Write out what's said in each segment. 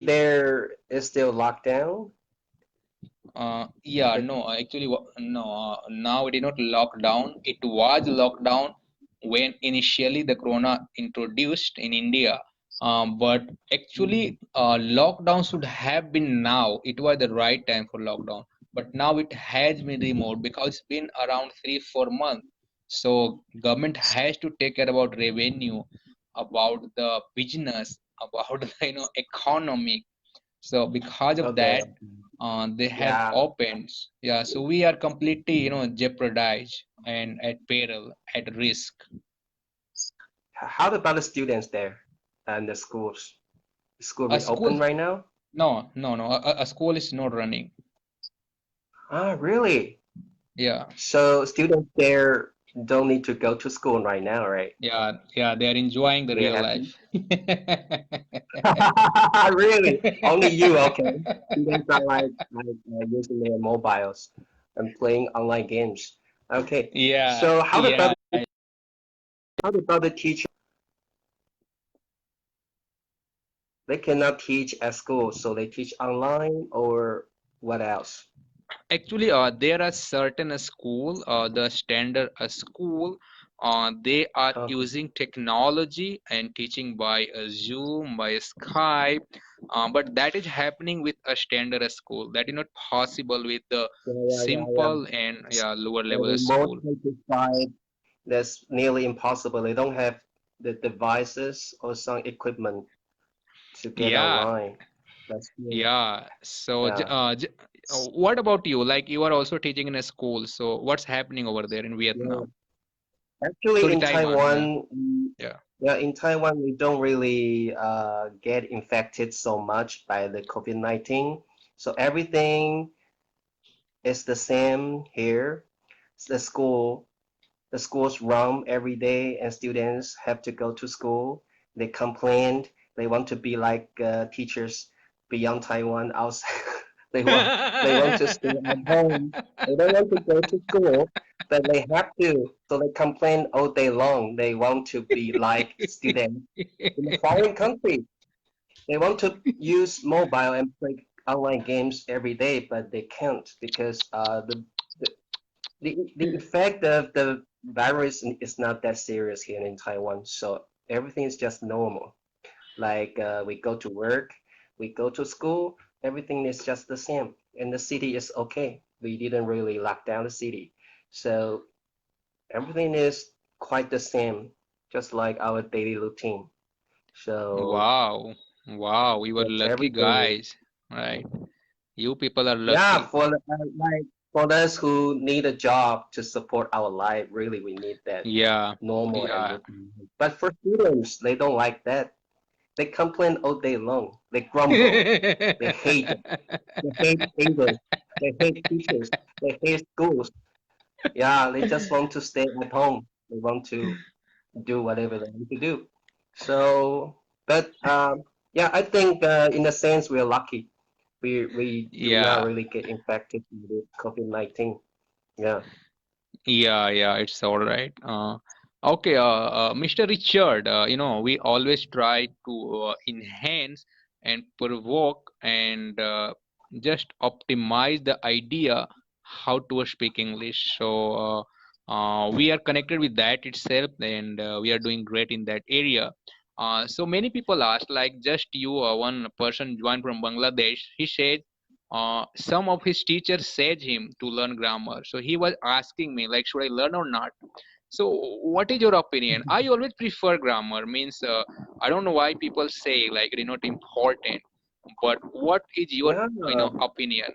there is still lockdown? Yeah, It, no, actually, no, now it is not lockdown. It was lockdown when initially the corona introduced in India. But actually, lockdown should have been now. It was the right time for lockdown. But now it has been removed because it's been around 3, 4 months. So government has to take care about revenue, about the business, about the economy. So because of okay. that, they have Yeah. opened. Yeah, so we are completely, jeopardized and at peril, at risk. How about the students there and the schools? School A school, reopen right now? no, no, no. A school is not running. Ah, really? Yeah, So students there don't need to go to school right now, right? yeah, yeah. They are enjoying the They're real happy. life. Really? Only you, okay. Students are like using their mobiles and playing online games. Okay. Yeah, So yeah. how about the teacher? They cannot teach at school, so they teach online or what else? Actually, there are certain school, the standard school, they are Uh, using technology and teaching by Zoom, by Skype, but that is happening with a standard school. That is not possible with the yeah. simple and yeah lower The level remote school. side, that's nearly impossible. They don't have the devices or some equipment to get Yeah, online. That's true. yeah. So, Yeah. what about you? Like you are also teaching in a school. So, what's happening over there in Yeah. Vietnam? Actually, Sorry, in Taiwan. Yeah, Taiwan, yeah. yeah, in Taiwan, we don't really get infected so much by the COVID-19. So everything is the same here. The school, the schools run every day, and students have to go to school. They complain. They want to be like teachers beyond Taiwan outside. They want to stay at home. They don't want to go to school, but they have to. So they complain all day long. They want to be like students in a foreign country. They want to use mobile and play online games every day, but they can't because the the effect of the virus is not that serious here in Taiwan. So everything is just normal. Like we go to work, we go to school, everything is just the same. And the city is okay. We didn't really lock down the city. So everything is quite the same, just like our daily routine. So Wow, wow, we were that's lucky everything. guys, right? You people are Yeah, lucky. like for us who need a job to support our life, really we need that Yeah, normal and yeah. routine. But for students, they don't like that. They complain all day long. They grumble. They hate it. They hate English. They hate teachers. They hate schools. Yeah, they just want to stay at home. They want to do whatever they want to do. So, but yeah, I think in a sense we're lucky. We do not Yeah, really get infected with COVID-19. Yeah. yeah, yeah, it's all right. Okay, Mr. Richard, we always try to enhance and provoke and just optimize the idea how to speak English. So we are connected with that itself, and we are doing great in that area. So many people ask, like just you, one person joined from Bangladesh. He said some of his teachers said him to learn grammar. So he was asking me, like, should I learn or not? So what is your opinion? I always prefer grammar. Means I don't know why people say like it is not important, but what is your Yeah. opinion?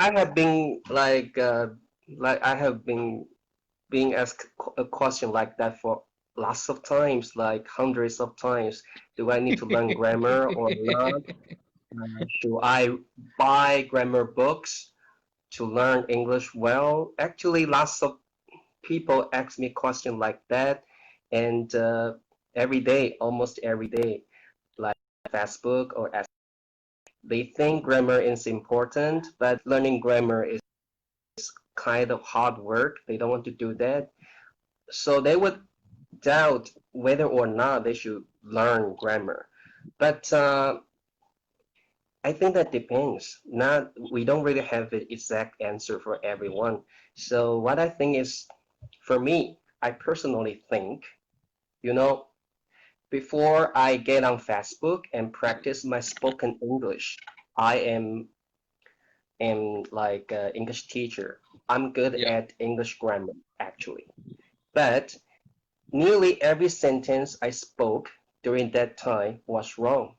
I have been like I have been being asked a question like that for lots of times, like hundreds of times. Do I need to learn grammar or not? Should I buy grammar books to learn English well? Actually, lots of people ask me questions like that, and every day, almost every day, like Facebook or they think grammar is important, but learning grammar is kind of hard work. They don't want to do that. So they would doubt whether or not they should learn grammar. But I think that depends. Not we don't really have an exact answer for everyone. So what I think is, for me, I personally think, you know, before I get on Facebook and practice my spoken English, I am like an English teacher. I'm good Yeah. at English grammar actually, but nearly every sentence I spoke during that time was wrong.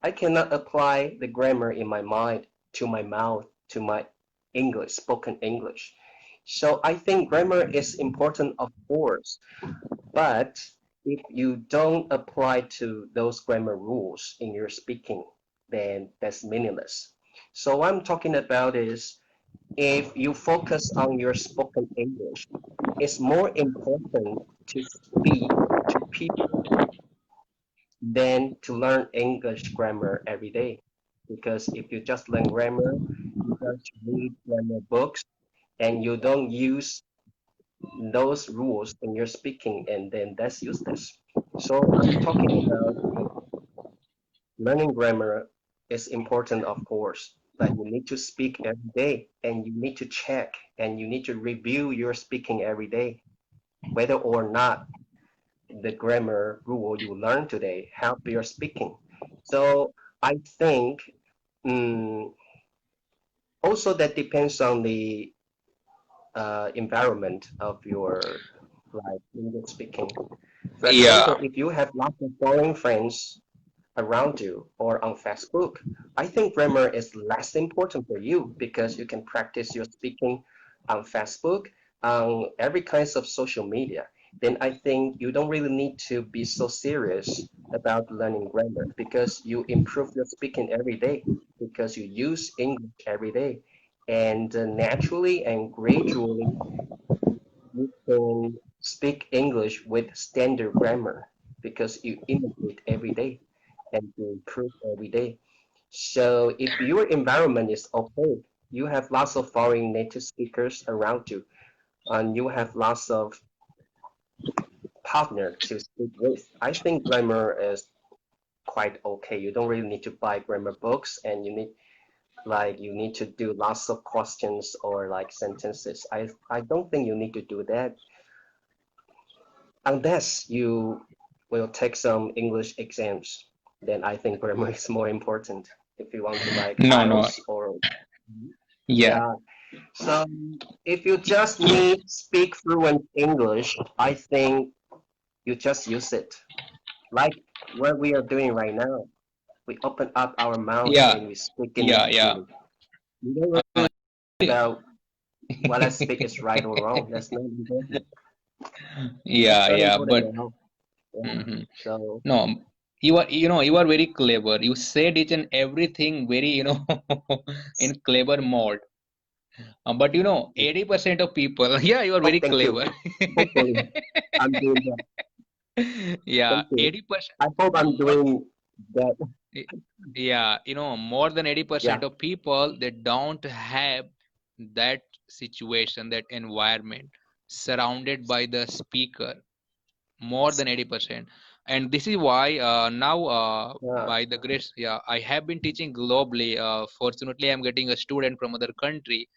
I cannot apply the grammar in my mind to my mouth to my English, spoken English. So I think grammar is important, of course, but if you don't apply to those grammar rules in your speaking, then that's meaningless. So what I'm talking about is if you focus on your spoken English, it's more important to speak to people than to learn English grammar every day. Because if you just learn grammar, you just read grammar books and you don't use those rules in your speaking, and then that's useless. So I'm talking about learning grammar is important, of course, but you need to speak every day and you need to check and you need to review your speaking every day, whether or not the grammar rule you learn today help your speaking. So I think also that depends on the environment of your like English speaking. For example, Yeah. if you have lots of foreign friends around you or on Facebook, I think grammar is less important for you because you can practice your speaking on Facebook, on every kinds of social media. Then I think you don't really need to be so serious about learning grammar because you improve your speaking every day because you use English every day. And naturally and gradually, you can speak English with standard grammar because you imitate every day and you improve every day. So if your environment is okay, you have lots of foreign native speakers around you, and you have lots of partner to speak with. I think grammar is quite okay. You don't really need to buy grammar books, and you need to do lots of questions or like sentences. I don't think you need to do that unless you will take some English exams. Then I think grammar is more important if you want to like No, no. IELTS or Yeah. yeah. So if you just need speak fluent English, I think you just use it. Like what we are doing right now. We open up our mouth Yeah. and we speak in Yeah. Yeah. naturally. We don't Uh, really about what I speak is right or wrong. That's not important. That's yeah. not Yeah. important But at all. Yeah. mhm. So No, you are very clever. You said each and everything very, in clever mode. But 80% of people, yeah, you are oh, very thank you. clever. Hopefully, I'm doing that. Yeah, Thank you. 80%, I hope I'm more, doing that. yeah, more than 80% Yeah. of people, they don't have that situation, that environment surrounded by the speaker, more than 80%. And this is why now, Yeah. by the grace, yeah, I have been teaching globally. Fortunately, I'm getting a student from other country.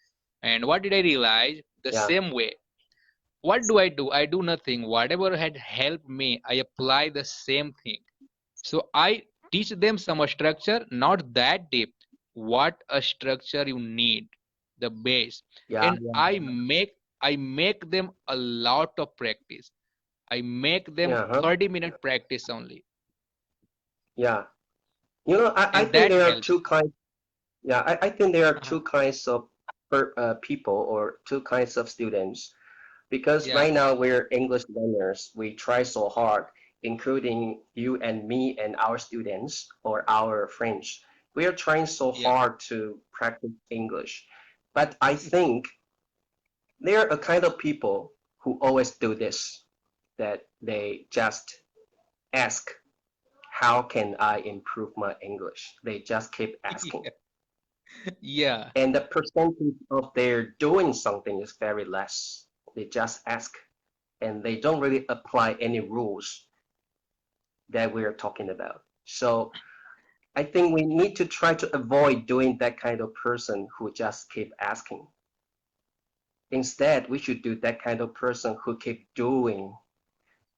And what did I realize? The Yeah. same way. What do? I do nothing. Whatever had helped me, I apply the same thing. So I teach them some structure, not that deep. What a structure you need, the base. Yeah. And Yeah. I make them a lot of practice. I make them Yeah. Huh? 30-minute practice only. Yeah. You know, I And think that there are helps. two kinds. Yeah, I think there are Uh-huh. two kinds of people or two kinds of students because Yeah, right now we're English learners. We try so hard, including you and me and our students or our friends. We are trying so yeah, hard to practice English. But I think there are a kind of people who always do this, that they just ask, how can I improve my English? They just keep asking. yeah, yeah, And the percentage of their doing something is very less. They just ask and they don't really apply any rules that we are talking about. So I think we need to try to avoid doing that kind of person who just keep asking. Instead, we should do that kind of person who keep doing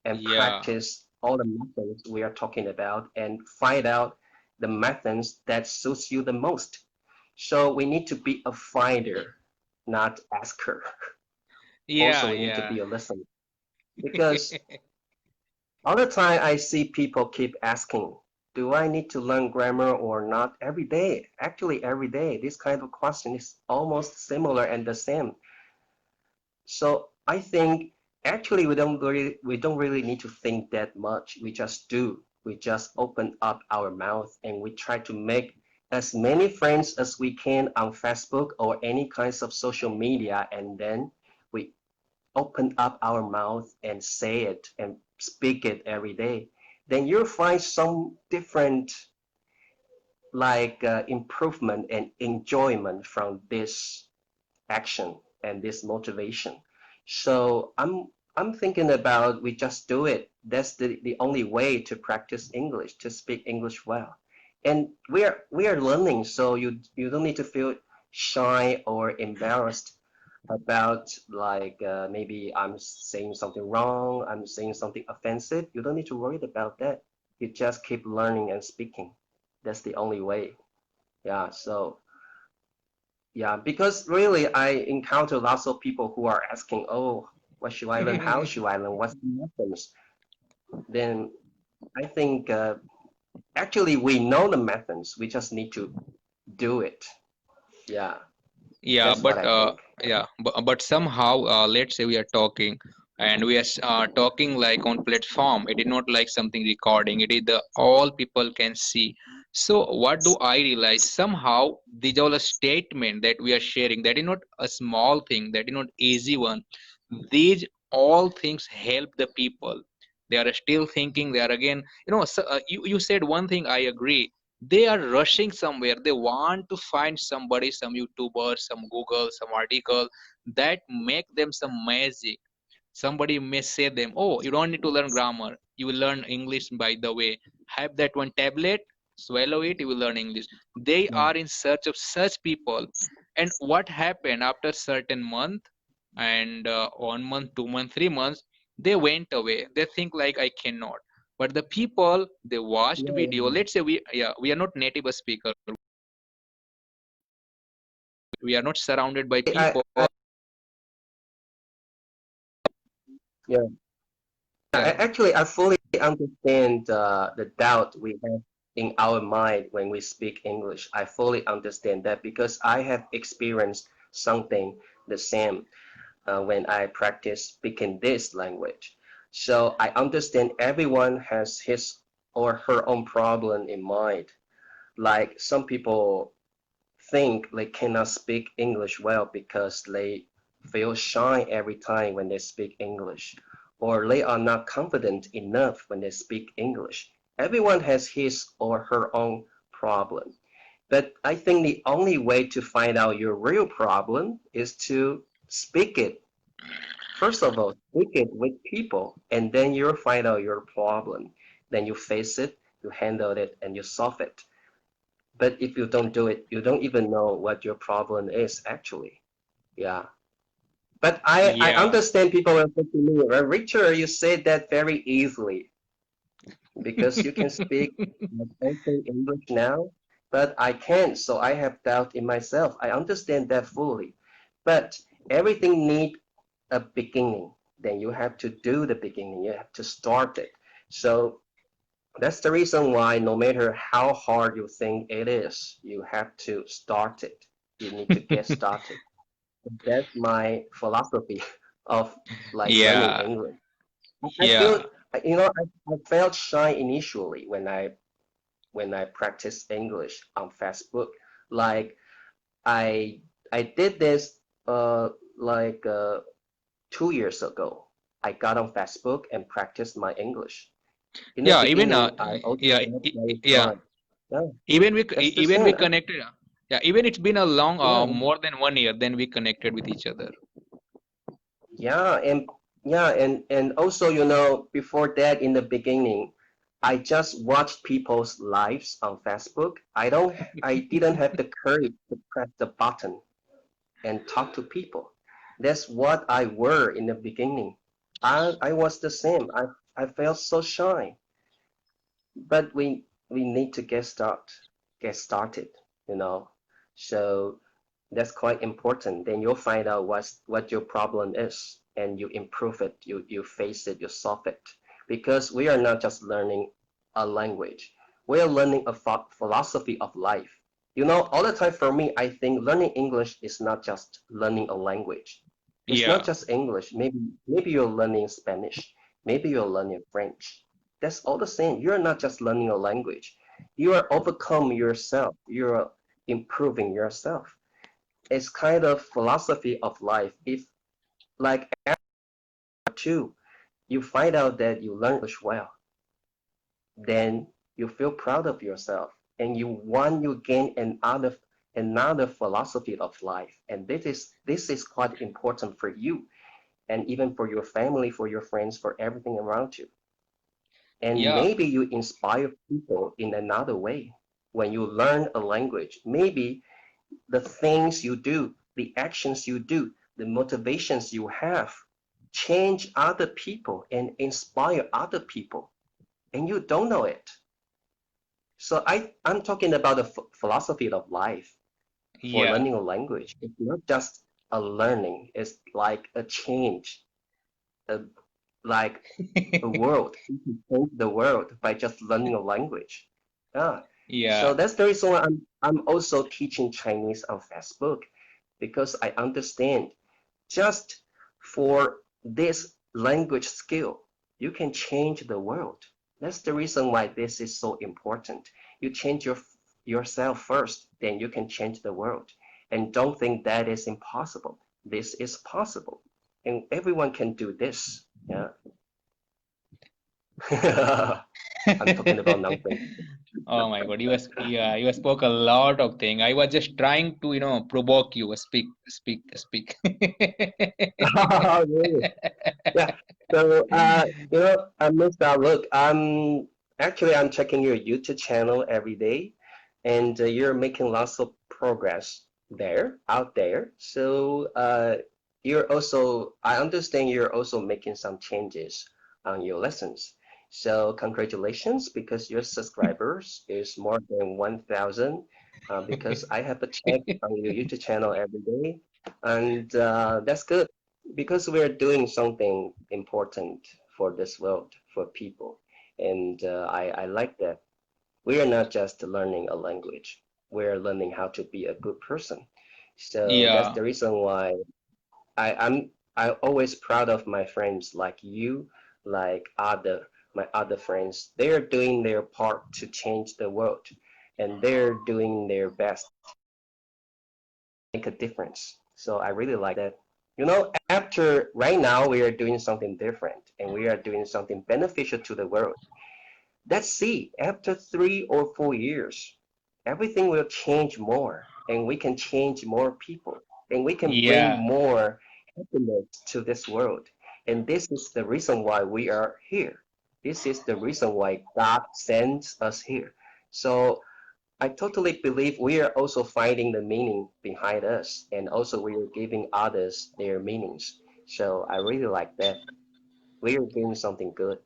and Yeah, practice all the methods we are talking about and find out the methods that suits you the most. So we need to be a finder, not asker. Also, yeah, we need to yeah. be a listener because all the time I see people keep asking, do I need to learn grammar or not every day? Actually, every day, this kind of question is almost similar and the same. So I think actually we don't really need to think that much. We just do. We just open up our mouth and we try to make as many friends as we can on Facebook or any kinds of social media, and then we open up our mouth and say it and speak it every day. Then you'll find some different improvement and enjoyment from this action and this motivation. So I'm thinking about we just do it. That's the only way to practice English, to speak English well. And we are learning, so you don't need to feel shy or embarrassed about maybe I'm saying something wrong, I'm saying something offensive. You don't need to worry about that. You just keep learning and speaking. That's the only way. Yeah, so yeah, because really I encounter lots of people who are asking, oh, what should I learn? How should I learn? What's the methods? Then I think actually we know the methods. We just need to do it. Yeah, Yeah, that's what but I think. but somehow, let's say we are talking, and we are talking like on platform. It is not like something recording. It is the all people can see. So what do I realize? Somehow these all a statement that we are sharing. That is not a small thing. That is not easy one. These all things help the people. They are still thinking. They are again. So, you said one thing. I agree. They are rushing somewhere. They want to find somebody, some YouTuber, some Google, some article that make them some magic. Somebody may say them, oh, you don't need to learn grammar, you will learn English by the way. Have that one tablet, swallow it, you will learn English. They Yeah, are in search of such people. And what happened after certain month, and 1 month, 2 months, 3 months, they went away. They think like I cannot. But the people, they watched video. yeah, Let's say we are not native speaker, we are not surrounded by yeah. people. Yeah. Yeah, I fully understand the doubt we have in our mind when we speak English. I fully understand that because I have experienced something the same when I practice speaking this language. So I understand everyone has his or her own problem in mind. Like some people think they cannot speak English well because they feel shy every time when they speak English, or they are not confident enough when they speak English. Everyone has his or her own problem. But I think the only way to find out your real problem is to speak it. First of all, speak it with people, and then you'll find out your problem. Then you face it, you handle it, and you solve it. But if you don't do it, you don't even know what your problem is actually. Yeah. But I yeah. understand people will say to me, well, Richard, you said that very easily because you can speak okay English now, but I can't, so I have doubt in myself. I understand that fully. But everything need a beginning. Then you have to do the beginning. You have to start it. So that's the reason why no matter how hard you think it is, you have to start it. You need to get started. That's my philosophy of learning Yeah, English. I feel, yeah, I felt shy initially when I practiced English on Facebook. Like I I did this like 2 years ago. I got on Facebook and practiced my English. In the yeah. Even beginning, I also yeah, felt very yeah. shy. Yeah, Even we that's the same. connected. Yeah, even it's been a long, Yeah, more than 1 year. Then we connected with each other. yeah, and also before that, in the beginning, I just watched people's lives on Facebook. I didn't have the courage to press the button and talk to people. That's what I were in the beginning. I was the same. I felt so shy. But we need to get started, you know. So that's quite important. Then you'll find out what your problem is, and you improve it. You face it. You solve it. Because we are not just learning a language. We are learning a philosophy of life. You know, all the time for me, I think learning English is not just learning a language. It's not Yeah, just English. Maybe you're learning Spanish. Maybe you're learning French. That's all the same. You're not just learning a language. You are overcome yourself. You're improving yourself. It's kind of philosophy of life. If like two, you find out that you learn English well, then you feel proud of yourself and you gain another philosophy of life. And this is quite important for you and even for your family, for your friends, for everything around you. And yeah, maybe you inspire people in another way. When you learn a language, maybe the things you do, the actions you do, the motivations you have change other people and inspire other people, and you don't know it. So I'm talking about the philosophy of life for yeah. learning a language. It's not just a learning, it's like a change, a, like a world. You can change the world by just learning a language. Yeah. So Yeah, that's the reason why I'm also teaching Chinese on Facebook because I understand just for this language skill, you can change the world. That's the reason why this is so important. You change yourself first, then you can change the world. And don't think that is impossible. This is possible. And everyone can do this. Yeah. I'm talking about nonsense. oh my God, yeah, you spoke a lot of things. I was just trying to, provoke you. Speak, speak, speak. Really? Yeah. So, Mr. Look, I'm checking your YouTube channel every day, and you're making lots of progress out there. So, I understand you're also making some changes on your lessons. So, congratulations, because your subscribers is more than 1,000. Because I have a check on your YouTube channel every day, and that's good because we're doing something important for this world, for people. And I like that. We are not just learning a language, we're learning how to be a good person. So that's Yeah, the reason why I always proud of my friends like you, like my other friends. They're doing their part to change the world and they're doing their best make a difference. So I really like that. You know, after right now we are doing something different and we are doing something beneficial to the world. Let's see, after 3 or 4 years, everything will change more and we can change more people and we can bring yeah, more happiness to this world. And this is the reason why we are here. This is the reason why God sends us here. So I totally believe we are also finding the meaning behind us, and also we are giving others their meanings. So I really like that. We are doing something good.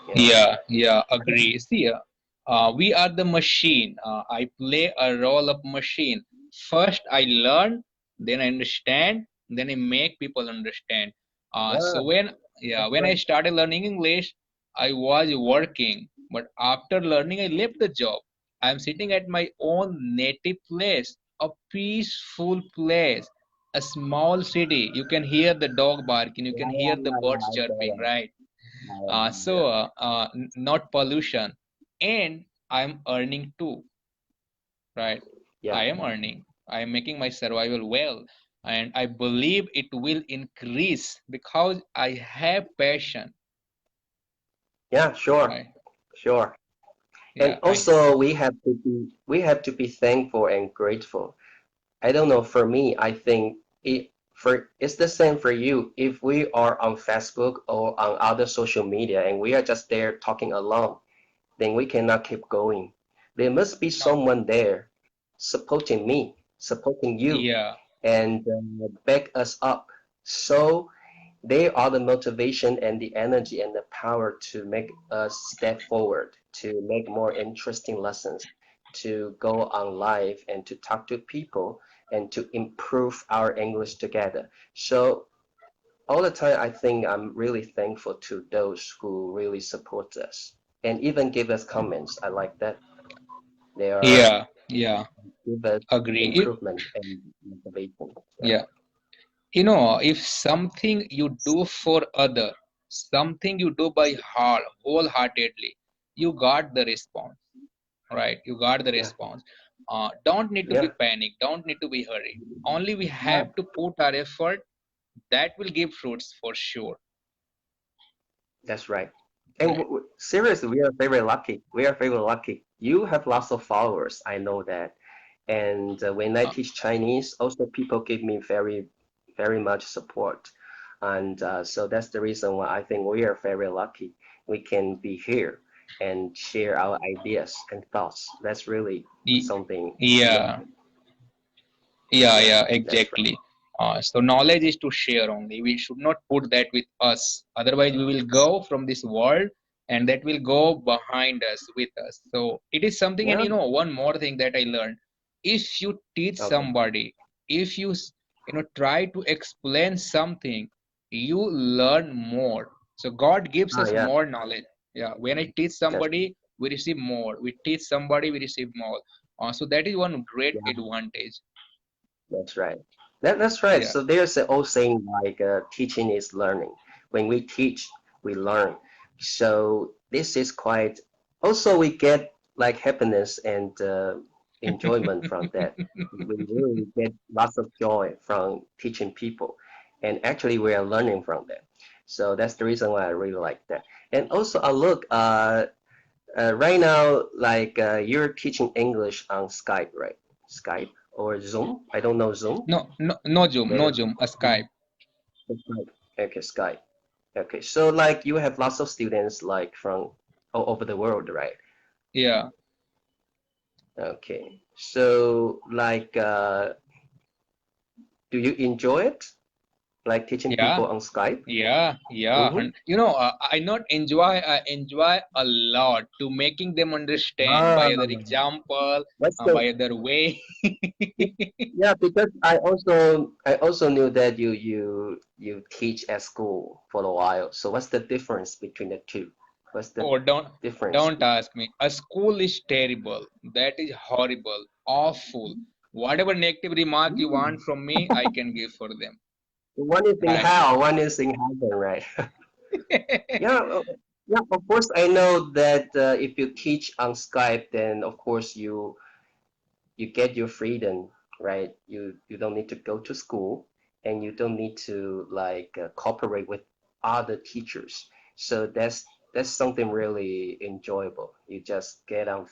Yeah. yeah, yeah, agree. See, we are the machine. I play a role of machine. First, I learn, then I understand, then I make people understand. Yeah, When I right. started learning English, I was working, but after learning, I left the job. I'm sitting at my own native place, a peaceful place, a small city. You can hear the dog barking, you Yeah, can yeah, hear the yeah, yeah, birds I get chirping, it. right? Yeah, Not pollution, and I'm earning too, right? yeah, I am earning. I am making my survival well, and I believe it will increase because I have passion, yeah, sure, right? sure. And Yeah, also we have to be thankful and grateful. I don't know, for me, I think it's the same for you. If we are on Facebook or on other social media and we are just there talking alone, then we cannot keep going. There must be No. someone there supporting me, supporting you, Yeah. and back us up. So they are the motivation and the energy and the power to make us step forward, to make more interesting lessons, to go on live and to talk to people and to improve our English together. So all the time, I think I'm really thankful to those who really support us and even give us comments. I like that. They are Yeah. Yeah. give us Agree. improvement and motivation. Yeah. Yeah. If something you do for other, something you do by heart, wholeheartedly, you got the response, right? You got the Yeah. response. Don't need to be Yeah. panicked. Don't need to be hurried. Only we Yeah. have to put our effort. That will give fruits for sure. That's right. And Right. seriously, we are very lucky. We are very lucky. You have lots of followers. I know that. And when I Uh, teach Chinese, also people give me very, very much support. And so that's the reason why I think we are very lucky. We can be here and share our ideas and thoughts. That's really y- something yeah. amazing. Yeah, Yeah, yeah, that's right. exactly. So knowledge is to share only. We should not put that with us. Otherwise, we will go from this world and that will go behind us, with us. So it is something, and Yeah. one more thing that I learned. If you teach Okay. somebody, if you, try to explain something, you learn more. So God gives Ah, us yeah, more knowledge. Yeah, when I teach that's somebody, we receive more. We teach somebody, we receive more. So that is one great yeah. advantage. That's right. That's right. Yeah. So there's an old saying like teaching is learning. When we teach, we learn. So this is quite. Also, we get like happiness and enjoyment from that. We really get lots of joy from teaching people, and actually we are learning from them. So that's the reason why I really like that. And also, look, right now, like you're teaching English on Skype, right? Skype or Zoom? I don't know Zoom. No, no, no Zoom, no Whether Zoom, a Skype. Skype. Okay, Skype. Okay, so like you have lots of students like from all over the world, right? Yeah, Okay, so like, do you enjoy it? Like teaching yeah, people on Skype? yeah, yeah. Mm-hmm. I not enjoy. I enjoy a lot to making them understand Ah, by other example, what's by the other way. yeah, because I also knew that you teach at school for a while. So what's the difference between the two? What's the Oh, don't difference? don't ask me. A school is terrible. That is horrible, awful. Whatever negative remark you Hmm. want from me, I can give for them. One is in Right. hell, one is in heaven, right? Yeah, yeah. Of course, I know that if you teach on Skype, then of course you get your freedom, right? You don't need to go to school, and you don't need to like cooperate with other teachers. So that's something really enjoyable. You just get on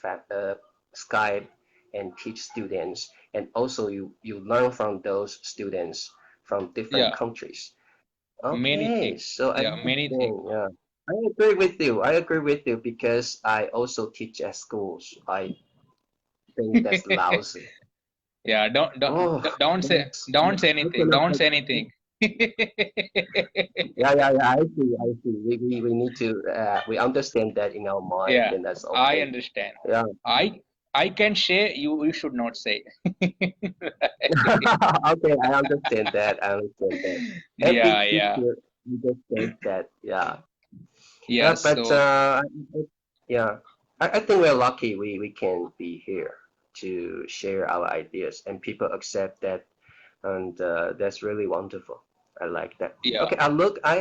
Skype and teach students, and also you learn from those students from different Yeah, countries. many Okay, things. so I Yeah, many things. understand. Yeah, I agree with you. I agree with you because I also teach at schools. I think that's lousy. Yeah, Oh, don't say how anything. can I Don't take? say anything. Yeah, yeah, yeah. I see. I see. We need to. We understand that in our mind, Yeah, then that's I okay. understand. Yeah. I I can say, you should not say. Okay, I understand that. I understand that. Every Yeah, yeah. teacher understands that. Yeah. Yeah, Yeah, but so yeah, I think we're lucky we can be here to share our ideas and people accept that, and that's really wonderful. I like that. yeah, Okay, look, I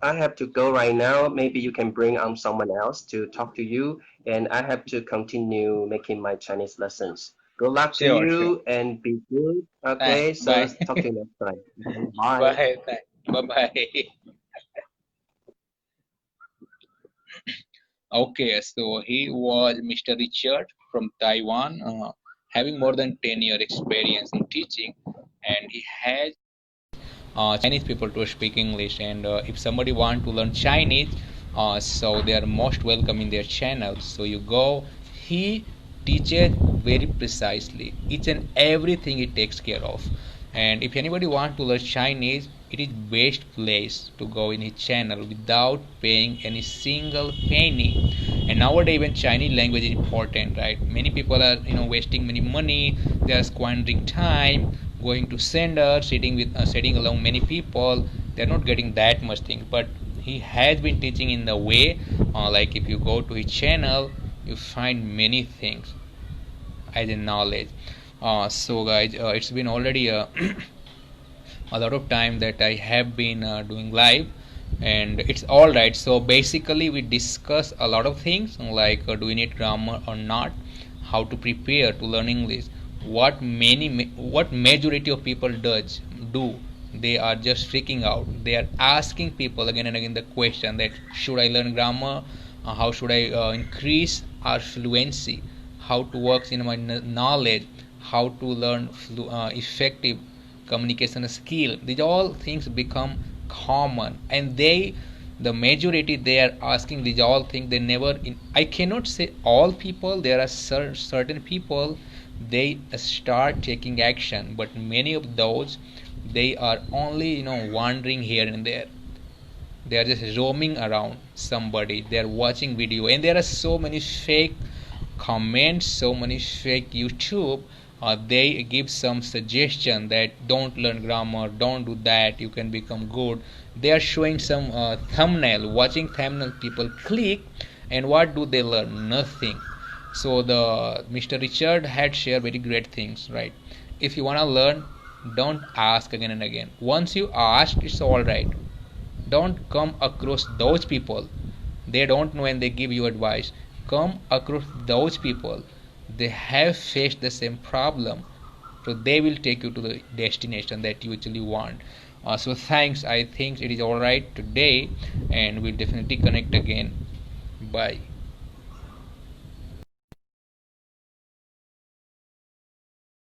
have to go right now. Maybe you can bring on someone else to talk to you, and I have to continue making my Chinese lessons. Good luck to sure, sure. you and be good. Thanks. Okay, so Bye. talk to you next time. Bye. Bye. Thanks. Bye bye. Okay, so he was Mr. Richard from Taiwan, having more than 10-year experience in teaching, and he has Chinese people to speak English. And if somebody want to learn Chinese, so they are most welcome in their channel. So you go, he teaches very precisely each and everything he takes care of. And if anybody want to learn Chinese, it is best place to go in his channel without paying any single penny. And nowadays even Chinese language is important, right? Many people are wasting many money, they are squandering time going to center, sitting along many people, they're not getting that much thing. But he has been teaching in the way, like if you go to his channel, you find many things as in knowledge. So guys, it's been already a lot of time that I have been doing live, and it's all right. So basically, we discuss a lot of things like do we need grammar or not, how to prepare to learn English, what majority of people do. They are just freaking out. They are asking people again and again the question that should I learn grammar, how should I increase our fluency, how to work in my knowledge, how to learn effective communication skill. These all things become common, and the majority they are asking these all things. They never I cannot say all people, there are certain people they start taking action, but many of those they are only wandering here and there. They are just roaming around somebody, they are watching video, and there are so many fake comments, so many fake YouTube. They give some suggestion that don't learn grammar, don't do that, you can become good. They are showing some thumbnail, watching thumbnail people click, and what do they learn? Nothing. So the Mr. Richard had shared very great things, right? If you want to learn, don't ask again and again. Once you ask, it's all right. Don't come across those people, they don't know and they give you advice. Come across those people, they have faced the same problem, so they will take you to the destination that you actually want. So thanks, I think it is all right today, and we'll definitely connect again. Bye.